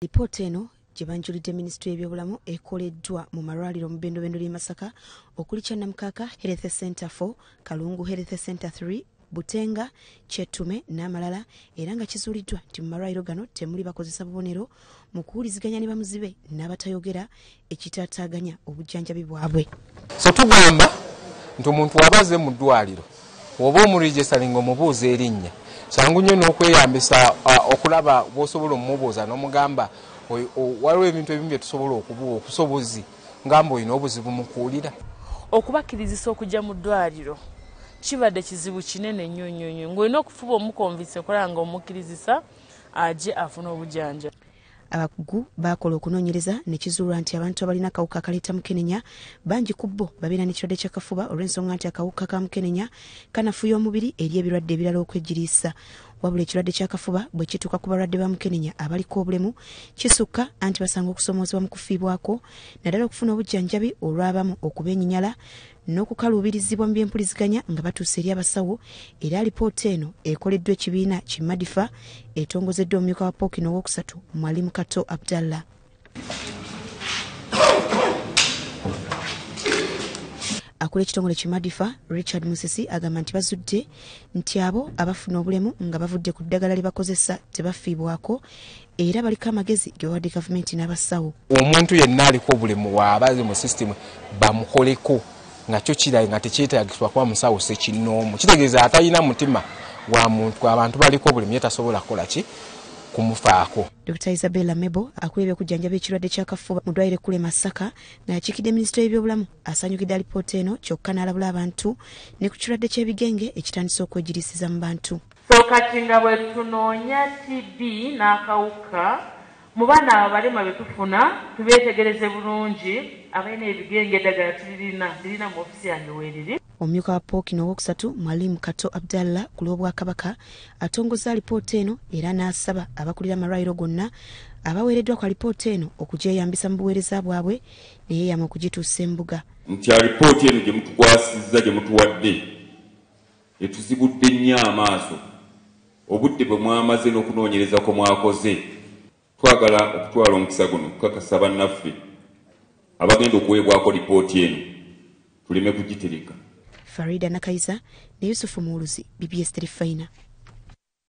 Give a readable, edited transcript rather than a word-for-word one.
Alipoota eno gye banjulidde Minisitule y'ebyobulamu ekoleddwa mu malwaliro mu Bendobendo ly'e Masaka okuli Kyannamukaka Health Center 4, Kalungu Health Center 3, Butenga, Kyetume n'amalala era nga kizuuliddwa nti mu malwaliro gano temuli bakozesa bubonero mu kuwuliziganya ne bamuzibe n'abatayogera ekitaataaganya obujjanjabi bwabwe. So tugamba nti omuntu wabaze mu ddwaliro oba omuregistaringa omubuuza erinnya sangu nnyo n'okweyambisa okulaba bw'osobola omumubuuza n'omugamba waliwo ebintu ebimu bye tusobola okubuwa okusobozi ngamba olina obuzibu mu kuwulira. Okubakkirizisa okujja mu ddwaliro kibadde kizibu kinene nnyo nnyo nnyo ng'olina okufuba omukonvinsa okulaba nga omukkirizisa ajje afuna obujjanja. Abakugu bakola okunoonyereza ne kizuulwa nti abantu abalina akawuka akaleeta Mukenenya bangi ku bo babeera n'ekirwadde ky'akafuba olw'ensonga nti akawuka ka Mukenenya kanafuya omubiri eri ebirwadde ebirala okwegiriisa. Wabula ekirwadde ky'akafuba bwe kituuka ku balwadde ba Mukenenya abaliko obulemu kisukka anti basanga okusomoozebwa mu kufiibwako naddala okufuna obujjanjabi olw'abamu okubeenyinyala n'okukaluubirizibwa mu by'empuliziganya nga batuuse eri abasawo. Era alipoota eno ekoleddwa ekibiina Kimadifa etongozeddwa omumyuka wa Pookino owookusatu Mwalimu Kato Abdallah. Akula ekitongole Kimadifa Richard Musisi agamba nti bazudde nti abo abafuna obulemu nga bavudde ku ddagala lye bakozesa tebafiibwako era baliko amagezi ge bawadde gavumenti n'abasawo. Omuntu yenna aliko obulemu waabaze mu system bamukoleko nga kyo kirayi nga tekyetaagisibwa kuba musawo sekinnoomu. Kitegeeza atalina mutima gwa muntu abantu baliko obulemu ye tasobola kukola ki kumufaako. Dr. Isabella Mebo akula ebyokujjanjaba ekirwadde ky'akafuba mu ddwaliro ekkulu e Masaka ng'akiikidde Minisitule y'ebyobulamu asanyukidde alipoota eno kyokka n'alabula abantu ne ku kirwadde ky'ebigenge ekitandise okwegirisiza mu bantu. So kati nga bwe tunoonya TB n'akawuka mu baana abalema be tufuna tubeetegereze bulungi abalina ebigenge eddagala tulirina mu ofisi yange weeriri. Omumyuka wa Pookino owookusatu Mwalimu Kato Abdallah ku lw'Obwakabaka atongoza alipoota eno era n'asaba abakulira amalwaliro gonna abaweereddwa ku alipoota eno okugyeyambisa mu buweereza bwabwe ne yeeyama okugituusa embuga. Nti alipoota eno gye mutukwasizza gye mutuwadde etuzibudde nnyo amaaso obudde bwe mwamaze n'okunoonyereza ko mwakoze. Twagala okutwala omukisa guno okukakasa bannaffe abagenda okuweebwako lipoota eno tuleme kugitereka. Farida Nakaisa ne Yusufu Muuluzi, BBS Terefayina.